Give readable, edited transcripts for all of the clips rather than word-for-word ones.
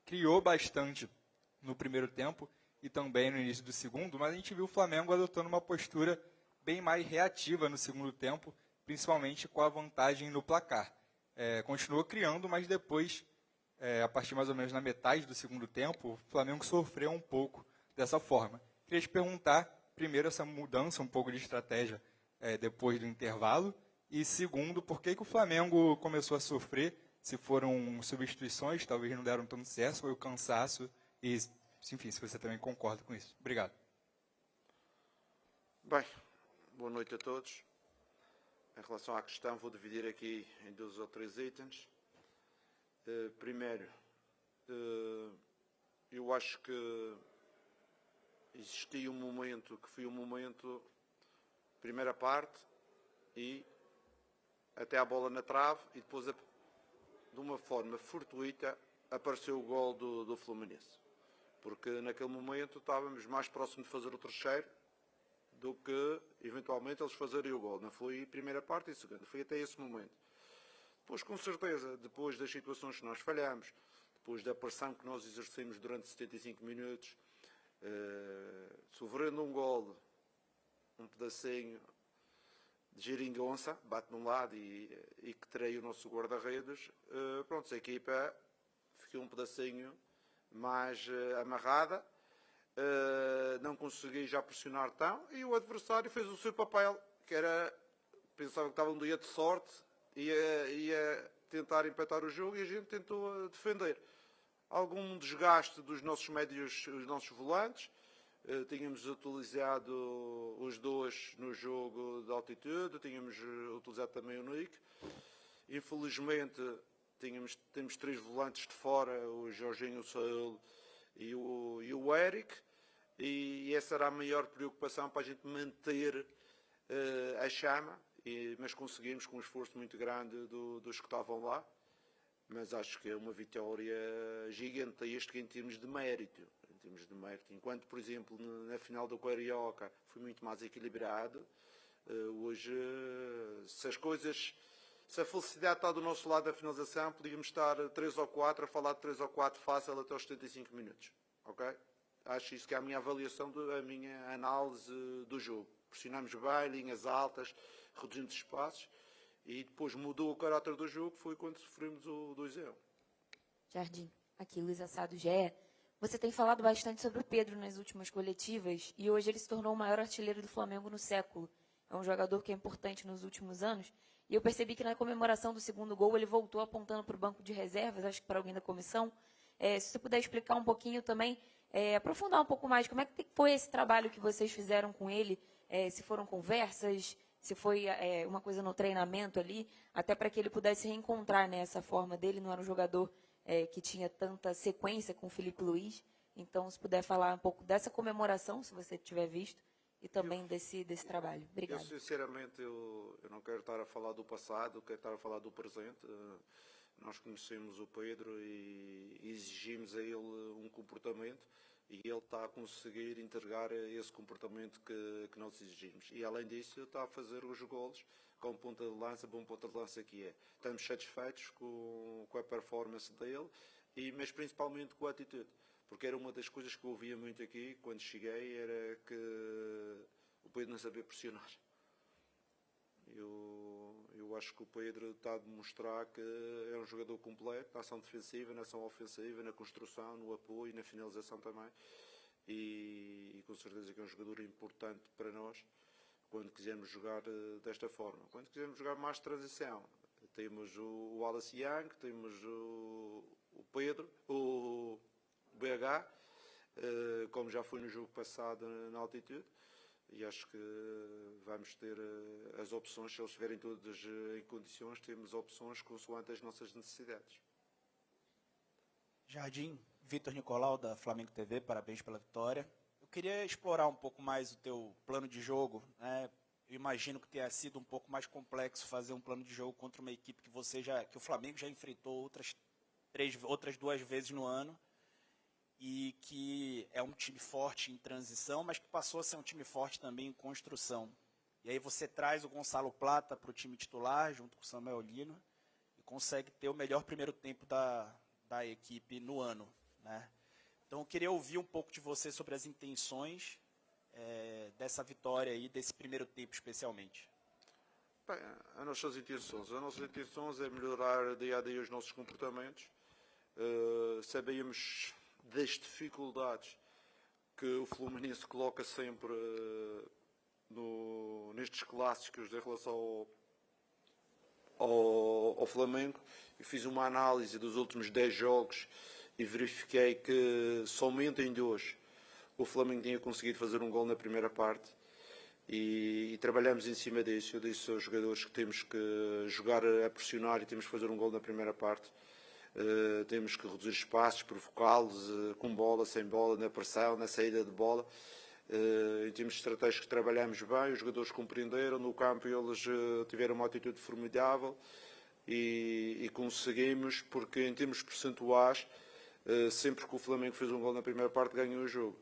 criou bastante no primeiro tempo e também no início do segundo, mas a gente viu o Flamengo adotando uma postura bem mais reativa no segundo tempo, principalmente com a vantagem no placar. Continuou criando, mas depois, a partir mais ou menos na metade do segundo tempo, o Flamengo sofreu um pouco dessa forma. Queria te perguntar, primeiro, essa mudança um pouco de estratégia depois do intervalo, e segundo, por que o Flamengo começou a sofrer? Se foram substituições, talvez não deram tanto certo, foi o cansaço, e, enfim, se você também concorda com isso. Obrigado. Bem, boa noite a todos. Em relação à questão, vou dividir aqui em 2 ou 3 itens. Primeiro, eu acho que existia um momento que foi um momento, primeira parte, e até a bola na trave, e depois, de uma forma fortuita, apareceu o gol do Fluminense. Porque naquele momento estávamos mais próximos de fazer o terceiro do que, eventualmente, eles fazerem o gol. Não foi a primeira parte e a segunda, foi até esse momento. Depois, com certeza, depois das situações que nós falhamos, depois da pressão que nós exercemos durante 75 minutos, sofrendo um gol, um pedacinho de geringonça, bate num lado e que treia o nosso guarda-redes, pronto, a equipa ficou um pedacinho mais amarrada, não consegui já pressionar tão, e o adversário fez o seu papel, que era, pensava que estava um dia de sorte, ia tentar empatar o jogo, e a gente tentou defender. Algum desgaste dos nossos médios, os nossos volantes. Tínhamos utilizado os dois no jogo de altitude, tínhamos utilizado também o Nick. Infelizmente, temos 3 volantes de fora, o Jorginho, o Saúl e o Eric, e essa era a maior preocupação para a gente manter a chama, mas conseguimos com um esforço muito grande dos que estavam lá. Mas acho que é uma vitória gigantesca em termos de mérito. Enquanto, por exemplo, na final do Carioca foi muito mais equilibrado, hoje, se a felicidade está do nosso lado da finalização, podíamos estar 3 ou 4 a falar de 3 ou 4 fácil até aos 75 minutos. Ok? Acho isso que é a minha avaliação, a minha análise do jogo. Pressionamos bem, linhas altas, reduzindo espaços, e depois mudou o caráter do jogo, foi quando sofremos o 2-1. Jardim, aqui Luiz Assado GE. Você tem falado bastante sobre o Pedro nas últimas coletivas, e hoje ele se tornou o maior artilheiro do Flamengo no século. É um jogador que é importante nos últimos anos, e eu percebi que na comemoração do segundo gol ele voltou apontando para o banco de reservas, acho que para alguém da comissão. Se você puder explicar um pouquinho também, aprofundar um pouco mais, como é que foi esse trabalho que vocês fizeram com ele, se foram conversas, se foi uma coisa no treinamento ali, até para que ele pudesse reencontrar, né, essa forma dele, não era um jogador que tinha tanta sequência com o Felipe Luiz. Então, se puder falar um pouco dessa comemoração, se você tiver visto, e também desse trabalho. Obrigado. Eu, sinceramente, eu não quero estar a falar do passado, quero estar a falar do presente. Nós conhecemos o Pedro e exigimos a ele um comportamento, e ele está a conseguir entregar esse comportamento que nós exigimos. E, além disso, está a fazer os golos com ponta de lança, bom ponta de lança que é. Estamos satisfeitos com a performance dele, mas principalmente com a atitude. Porque era uma das coisas que eu ouvia muito aqui, quando cheguei, era que o Pedro não sabia pressionar. Eu acho que o Pedro está a demonstrar que é um jogador completo, na ação defensiva, na ação ofensiva, na construção, no apoio, na finalização também. E com certeza que é um jogador importante para nós quando quisermos jogar desta forma. Quando quisermos jogar mais transição, temos o Wallace Young, temos o Pedro, o BH, como já foi no jogo passado na altitude. E acho que vamos ter as opções, se eles estiverem todos em condições, temos opções consoante as nossas necessidades. Jardim, Vitor Nicolau, da Flamengo TV, parabéns pela vitória. Eu queria explorar um pouco mais o teu plano de jogo, né? Eu imagino que tenha sido um pouco mais complexo fazer um plano de jogo contra uma equipe que o Flamengo já enfrentou outras 2 vezes no ano, e que é um time forte em transição, mas que passou a ser um time forte também em construção. E aí você traz o Gonçalo Plata para o time titular, junto com o Samuel Lino, e consegue ter o melhor primeiro tempo da equipe no ano, né? Então, eu queria ouvir um pouco de você sobre as intenções dessa vitória aí, desse primeiro tempo especialmente. Bem, as nossas intenções é melhorar dia a dia os nossos comportamentos. Sabíamos das dificuldades que o Fluminense coloca sempre nestes clássicos em relação ao Flamengo, e fiz uma análise dos últimos 10 jogos e verifiquei que somente em 2 o Flamengo tinha conseguido fazer um gol na primeira parte, e trabalhamos em cima disso. Eu disse aos jogadores que temos que jogar a pressionar e temos que fazer um gol na primeira parte. Temos que reduzir espaços, provocá-los com bola, sem bola, na pressão, na saída de bola. Em termos estratégicos trabalhamos bem, os jogadores compreenderam, no campo eles tiveram uma atitude formidável e conseguimos, porque em termos percentuais, sempre que o Flamengo fez um gol na primeira parte, ganhou o jogo.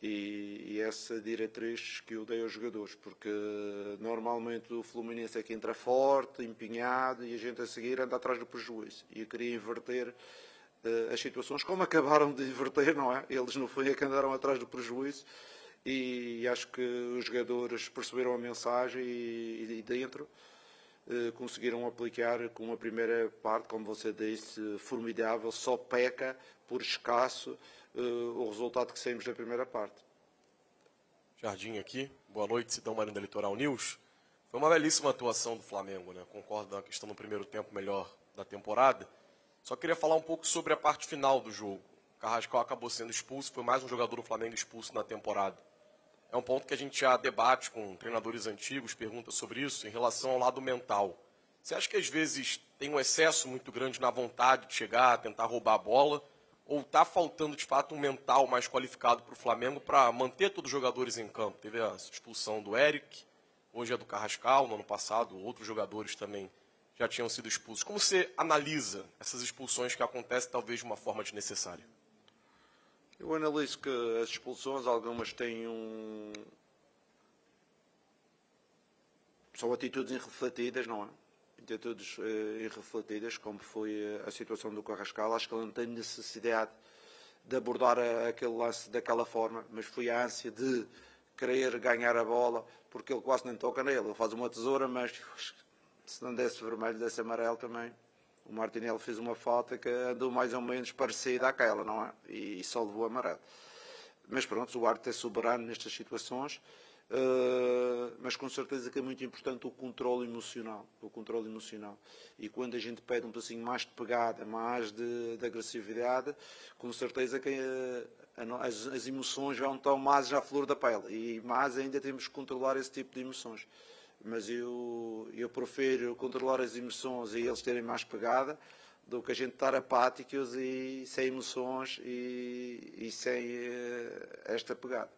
E essa diretriz que eu dei aos jogadores, porque normalmente o Fluminense é que entra forte, empenhado, e a gente a seguir anda atrás do prejuízo. E eu queria inverter as situações, como acabaram de inverter, não é? Eles no fim é que andaram atrás do prejuízo, e acho que os jogadores perceberam a mensagem e dentro conseguiram aplicar com uma primeira parte, como você disse, formidável. Só peca por escasso o resultado que saímos da primeira parte. Jardim aqui, boa noite, Sidão Marinho da Litoral News. Foi uma belíssima atuação do Flamengo, né? Concordo na questão do primeiro tempo melhor da temporada. Só queria falar um pouco sobre a parte final do jogo. O Carrascal acabou sendo expulso, foi mais um jogador do Flamengo expulso na temporada. É um ponto que a gente já debate com treinadores antigos, pergunta sobre isso, em relação ao lado mental. Você acha que às vezes tem um excesso muito grande na vontade de chegar, tentar roubar a bola, ou está faltando de fato um mental mais qualificado para o Flamengo para manter todos os jogadores em campo? Teve a expulsão do Eric, hoje é do Carrascal, no ano passado outros jogadores também já tinham sido expulsos. Como você analisa essas expulsões que acontecem talvez de uma forma desnecessária? Eu analiso que as expulsões, algumas têm são atitudes irrefletidas, não é? Atitudes irrefletidas, como foi a situação do Carrascal. Acho que ele não tem necessidade de abordar aquele lance daquela forma, mas foi a ânsia de querer ganhar a bola, porque ele quase nem toca nele. Ele faz uma tesoura, mas se não desse vermelho, desse amarelo também. O Martinelli fez uma falta que andou mais ou menos parecida àquela, não é? E só levou amarelo. Mas pronto, o árbitro é soberano nestas situações, mas com certeza que é muito importante o controle emocional. E quando a gente pede um pedacinho mais de pegada, mais de agressividade, com certeza que as emoções vão tão mais à flor da pele. E mais ainda temos que controlar esse tipo de emoções. Mas eu prefiro controlar as emoções e eles terem mais pegada do que a gente estar apáticos e sem emoções e sem esta pegada.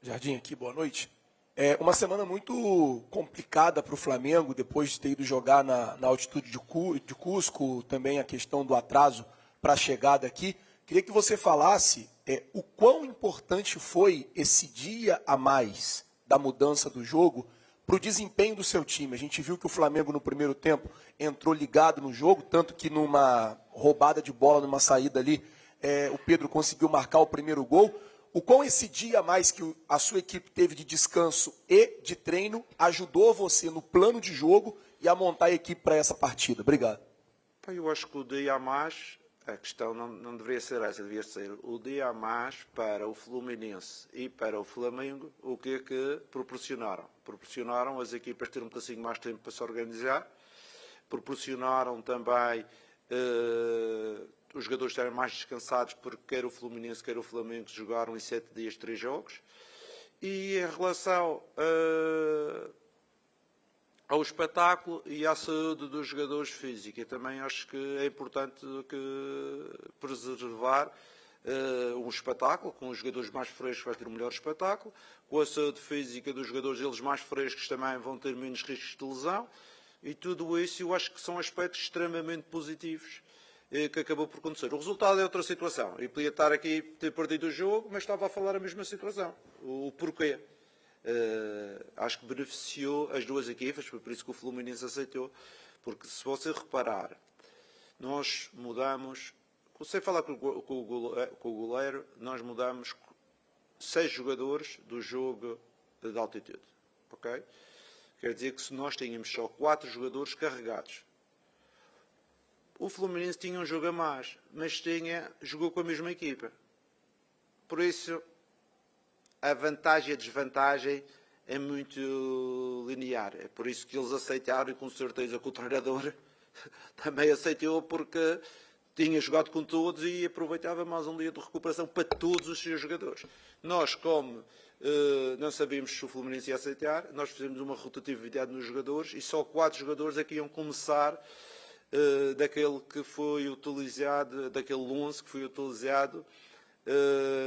Jardim aqui, boa noite. É uma semana muito complicada para o Flamengo, depois de ter ido jogar na altitude de Cusco, também a questão do atraso para a chegada aqui. Queria que você falasse o quão importante foi esse dia a mais da mudança do jogo para o desempenho do seu time. A gente viu que o Flamengo no primeiro tempo entrou ligado no jogo, tanto que numa roubada de bola, numa saída ali, o Pedro conseguiu marcar o primeiro gol. O quão esse dia a mais que a sua equipe teve de descanso e de treino ajudou você no plano de jogo e a montar a equipe para essa partida? Obrigado. Eu acho que o dia a mais, a questão não deveria ser essa, devia ser o dia a mais para o Fluminense e para o Flamengo. O que é que proporcionaram? Proporcionaram as equipas ter um bocadinho mais tempo para se organizar, proporcionaram também os jogadores estarem mais descansados, porque quer o Fluminense, quer o Flamengo jogaram em 7 dias 3 jogos. E em relação ao espetáculo e à saúde dos jogadores físicos, também acho que é importante preservar um espetáculo. Com os jogadores mais frescos vai ter um melhor espetáculo, com a saúde física dos jogadores, eles mais frescos também vão ter menos riscos de lesão, e tudo isso eu acho que são aspectos extremamente positivos que acabou por acontecer. O resultado é outra situação. Eu podia estar aqui, ter perdido o jogo, mas estava a falar a mesma situação. O porquê. Acho que beneficiou as duas equipas, foi por isso que o Fluminense aceitou, porque se você reparar, nós mudamos Sem falar com o goleiro, nós mudamos 6 jogadores do jogo de altitude. Ok? Quer dizer que se nós tínhamos só 4 jogadores carregados, o Fluminense tinha um jogo a mais, mas jogou com a mesma equipa. Por isso, a vantagem e a desvantagem é muito linear. É por isso que eles aceitaram, e com certeza que o treinador também aceitou, porque tinha jogado com todos e aproveitava mais um dia de recuperação para todos os seus jogadores. Nós, como não sabíamos se o Fluminense ia aceitar, nós fizemos uma rotatividade nos jogadores e só 4 jogadores é que iam começar daquele que foi utilizado, daquele 11 que foi utilizado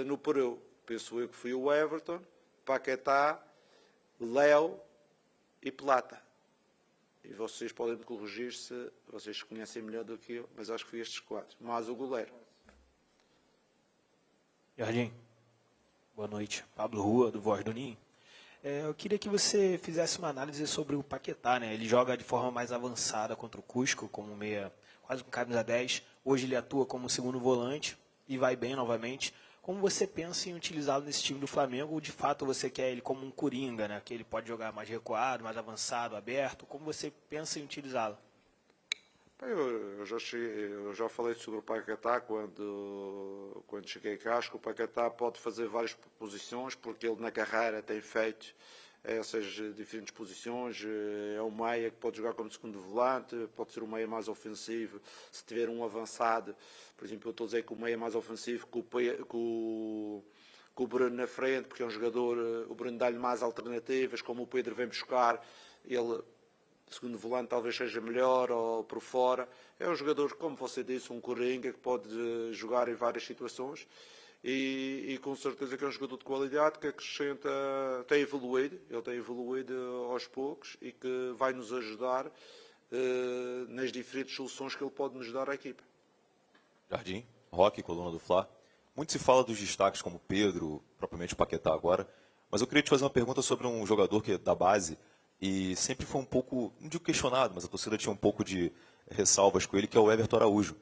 no Peru. Penso eu que foi o Everton, Paquetá, Léo e Plata. E vocês podem me corrigir se vocês conhecem melhor do que eu, mas acho que foi estes 4. Mais o goleiro. Jardim, boa noite. Pablo Rua, do Voz do Ninho. Eu queria que você fizesse uma análise sobre o Paquetá, né? Ele joga de forma mais avançada contra o Cusco, como meia, quase com camisa 10. Hoje ele atua como segundo volante e vai bem novamente. Como você pensa em utilizá-lo nesse time do Flamengo? Ou de fato você quer ele como um coringa, né? Que ele pode jogar mais recuado, mais avançado, aberto? Como você pensa em utilizá-lo? Eu já falei sobre o Paquetá quando cheguei cá. Acho que o Paquetá pode fazer várias posições, porque ele na carreira tem feito essas diferentes posições. É um meia que pode jogar como segundo volante, pode ser um meia mais ofensivo. Se tiver um avançado, por exemplo, eu estou a dizer que o meia mais ofensivo com o Bruno na frente, porque é um jogador, o Bruno dá-lhe mais alternativas, como o Pedro vem buscar, ele, segundo volante, talvez seja melhor, ou por fora. É um jogador, como você disse, um coringa, que pode jogar em várias situações. E com certeza que é um jogador de qualidade que acrescenta, ele tem evoluído aos poucos e que vai nos ajudar nas diferentes soluções que ele pode nos dar à equipa. Jardim, Roque, coluna do Fla. Muito se fala dos destaques como Pedro, propriamente o Paquetá agora, mas eu queria te fazer uma pergunta sobre um jogador que é da base e sempre foi um pouco, não digo questionado, mas a torcida tinha um pouco de ressalvas com ele, que é o Everton Araújo.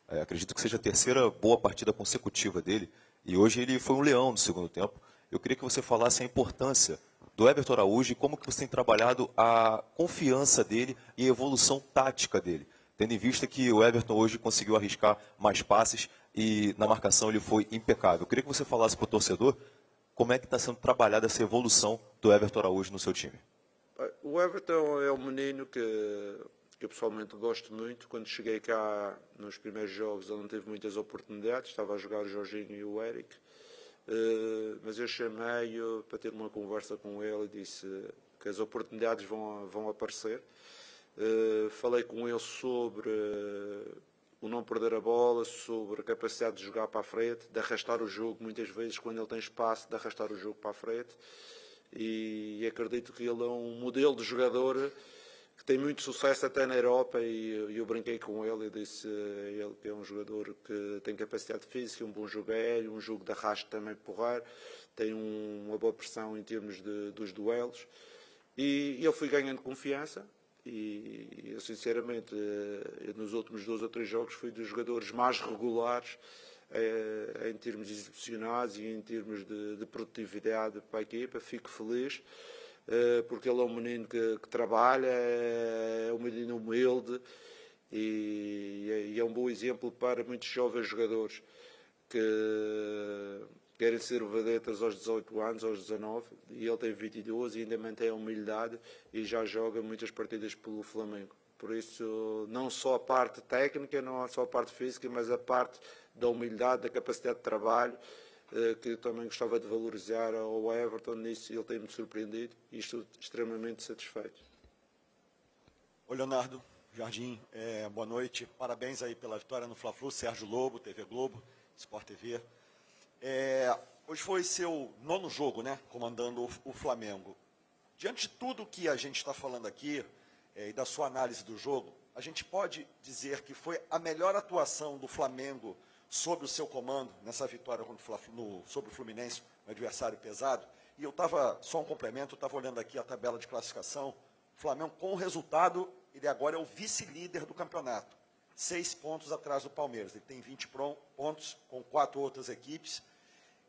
Acredito que seja a terceira boa partida consecutiva dele, e hoje ele foi um leão no segundo tempo. Eu queria que você falasse a importância do Everton Araújo e como que você tem trabalhado a confiança dele e a evolução tática dele, tendo em vista que o Everton hoje conseguiu arriscar mais passes e na marcação ele foi impecável. Eu queria que você falasse para o torcedor como é que está sendo trabalhada essa evolução do Everton Araújo no seu time. O Everton é um menino que eu pessoalmente gosto muito. Quando cheguei cá nos primeiros jogos ele não teve muitas oportunidades, estava a jogar o Jorginho e o Eric, mas eu chamei-o para ter uma conversa com ele e disse que as oportunidades vão aparecer. Falei com ele sobre o não perder a bola, sobre a capacidade de jogar para a frente, de arrastar o jogo, muitas vezes quando ele tem espaço, de arrastar o jogo para a frente. E acredito que ele é um modelo de jogador que tem muito sucesso até na Europa, e eu brinquei com ele e disse a ele que é um jogador que tem capacidade física, um bom jogo aéreo, um jogo de arrasto também porrar, tem uma boa pressão em termos dos duelos, e ele foi ganhando confiança. E eu sinceramente nos últimos 2 ou 3 jogos fui dos jogadores mais regulares em termos exibicionais e em termos de produtividade para a equipa. Fico feliz porque ele é um menino que trabalha, é um menino humilde e é um bom exemplo para muitos jovens jogadores que querem ser vedetas aos 18 anos, aos 19, e ele tem 22 e ainda mantém a humildade e já joga muitas partidas pelo Flamengo. Por isso, não só a parte técnica, não só a parte física, mas a parte da humildade, da capacidade de trabalho, que eu também gostava de valorizar ao Everton. Nisso ele tem-me surpreendido e estou extremamente satisfeito. Oi, Leonardo, Jardim, boa noite. Parabéns aí pela vitória no Fla-Flu, Sérgio Lobo, TV Globo, Sport TV. Hoje foi seu 9º jogo, né, comandando o Flamengo. Diante de tudo que a gente está falando aqui e da sua análise do jogo, a gente pode dizer que foi a melhor atuação do Flamengo sob o seu comando nessa vitória sobre o Fluminense, um adversário pesado. E eu estava, só um complemento, eu estava olhando aqui a tabela de classificação. O Flamengo, com o resultado, ele agora é o vice-líder do campeonato. 6 pontos atrás do Palmeiras. Ele tem 20 pontos com 4 outras equipes.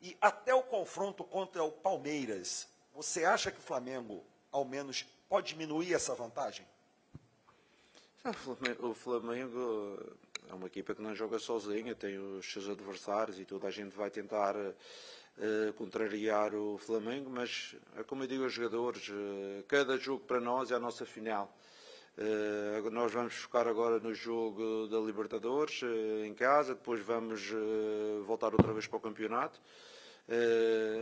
E até o confronto contra o Palmeiras, você acha que o Flamengo, ao menos, pode diminuir essa vantagem? O Flamengo é uma equipa que não joga sozinha, tem os seus adversários e toda a gente vai tentar contrariar o Flamengo, mas é como eu digo aos jogadores, cada jogo para nós é a nossa final. Nós vamos focar agora no jogo da Libertadores em casa, depois vamos voltar outra vez para o campeonato.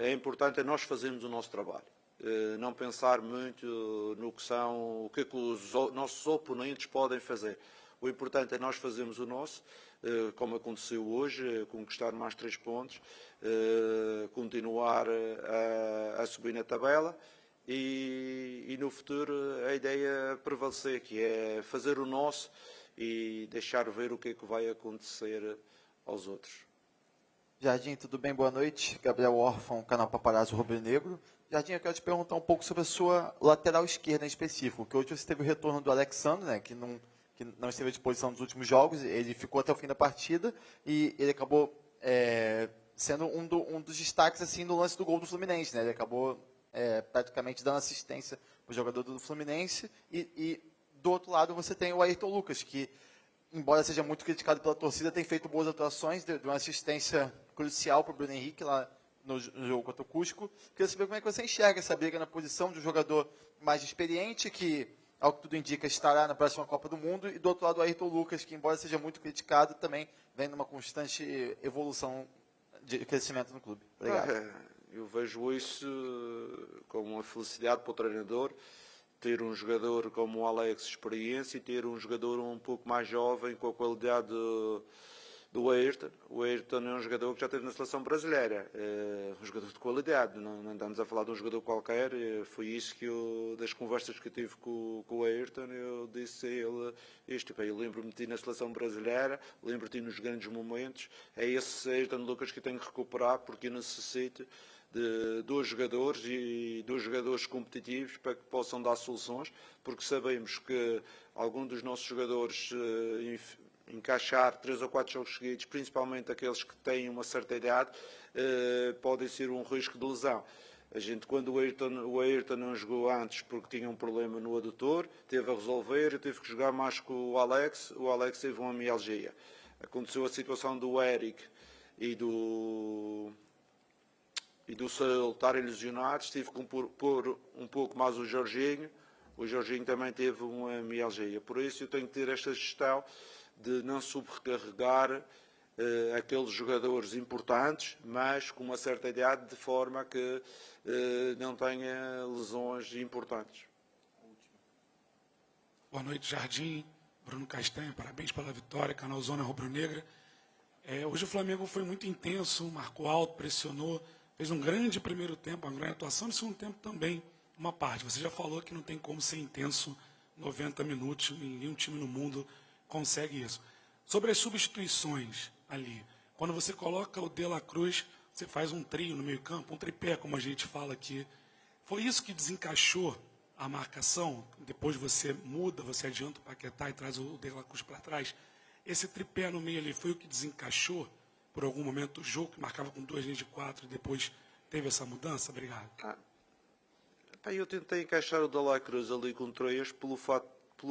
É importante nós fazermos o nosso trabalho, não pensar muito no que são, o que é que os nossos oponentes podem fazer. O importante é nós fazermos o nosso, como aconteceu hoje, conquistar mais 3 pontos, continuar a subir na tabela e no futuro a ideia é prevalecer, que é fazer o nosso e deixar ver o que é que vai acontecer aos outros. Jardim, tudo bem? Boa noite. Gabriel Órfão, canal Paparazzo Rubro Negro. Jardim, eu quero te perguntar um pouco sobre a sua lateral esquerda em específico, que hoje você teve o retorno do Alexandre, né, que não esteve à disposição nos últimos jogos, ele ficou até o fim da partida e ele acabou sendo um dos destaques assim, no lance do gol do Fluminense. Né? Ele acabou praticamente dando assistência para o jogador do Fluminense e do outro lado você tem o Ayrton Lucas, que embora seja muito criticado pela torcida, tem feito boas atuações, deu uma assistência crucial para o Bruno Henrique lá no jogo contra o Cusco. Queria saber como é que você enxerga essa briga na posição de um jogador mais experiente, que, ao que tudo indica, estará na próxima Copa do Mundo, e do outro lado o Ayrton Lucas, que, embora seja muito criticado, também vem numa constante evolução de crescimento no clube. Obrigado. Eu vejo isso como uma felicidade para o treinador, ter um jogador como o Alex experiência e ter um jogador um pouco mais jovem com a qualidade do Ayrton. O Ayrton é um jogador que já esteve na seleção brasileira, é um jogador de qualidade, não andamos a falar de um jogador qualquer. Foi isso que das conversas que eu tive com o Ayrton, eu disse a ele isto: eu lembro-me de ti na seleção brasileira, lembro-te nos grandes momentos, é esse Ayrton Lucas que eu tenho que recuperar, porque eu necessito de 2 jogadores e 2 jogadores competitivos para que possam dar soluções, porque sabemos que algum dos nossos jogadores encaixar 3 ou 4 jogos seguidos, principalmente aqueles que têm uma certa idade, podem ser um risco de lesão. A gente, quando o Ayrton não jogou antes porque tinha um problema no adutor, teve a resolver, eu tive que jogar mais com o Alex teve uma mialgia. Aconteceu a situação do Eric e do Saul estarem lesionados, tive que pôr um pouco mais o Jorginho também teve uma mialgia. Por isso eu tenho que ter esta gestão de não sobrecarregar aqueles jogadores importantes, mas com uma certa idade, de forma que não tenha lesões importantes. Boa noite, Jardim. Bruno Castanha, parabéns pela vitória, canal Zona Rubro Negra. Hoje o Flamengo foi muito intenso, marcou alto, pressionou, fez um grande primeiro tempo, uma grande atuação, no segundo tempo também, uma parte. Você já falou que não tem como ser intenso 90 minutos, nenhum time no mundo consegue isso. Sobre as substituições ali, quando você coloca o De La Cruz, você faz um trio no meio campo, um tripé, como a gente fala aqui. Foi isso que desencaixou a marcação? Depois você muda, você adianta o Paquetá e traz o De La Cruz para trás. Esse tripé no meio ali foi o que desencaixou por algum momento o jogo, que marcava com 2 linhas de 4 e depois teve essa mudança? Obrigado. Eu tentei encaixar o De La Cruz ali com 3 pelo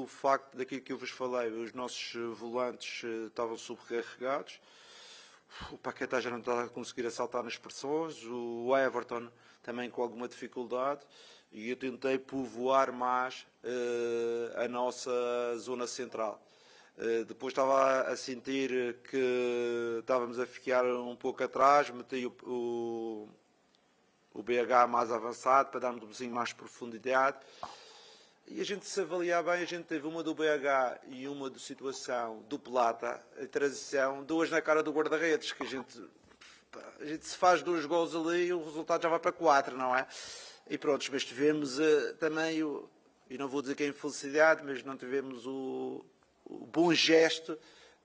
facto daquilo que eu vos falei. Os nossos volantes estavam sobrecarregados, o Paquetá já não estava a conseguir assaltar nas pressões, o Everton também com alguma dificuldade, e eu tentei povoar mais a nossa zona central. Depois estava a sentir que estávamos a ficar um pouco atrás, meti o BH mais avançado para darmos um bocadinho mais profundidade. E a gente, se avaliar bem, a gente teve uma do BH e uma de situação do Plata, a transição, 2 na cara do guarda-redes, que a gente se faz 2 gols ali e o resultado já vai para 4, não é? E pronto, mas tivemos também, e não vou dizer que é infelicidade, mas não tivemos o bom gesto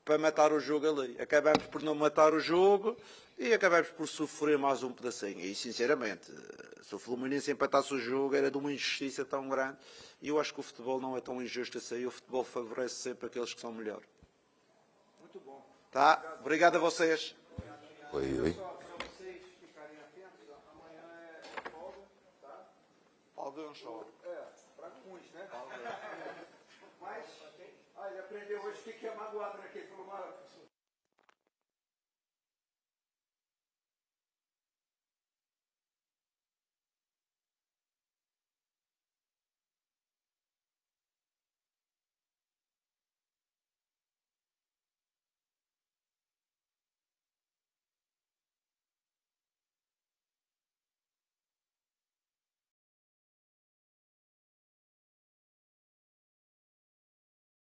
para matar o jogo ali. Acabamos por não matar o jogo e acabamos por sofrer mais um pedacinho. E sinceramente, se o Fluminense empatasse o jogo, era de uma injustiça tão grande. E eu acho que o futebol não é tão injusto assim. O futebol favorece sempre aqueles que são melhores. Tá? Obrigado a vocês. Oi. Alguns só. Para alguns, né? Mas, ele aprendeu hoje o que é magoado, né? Que ele falou,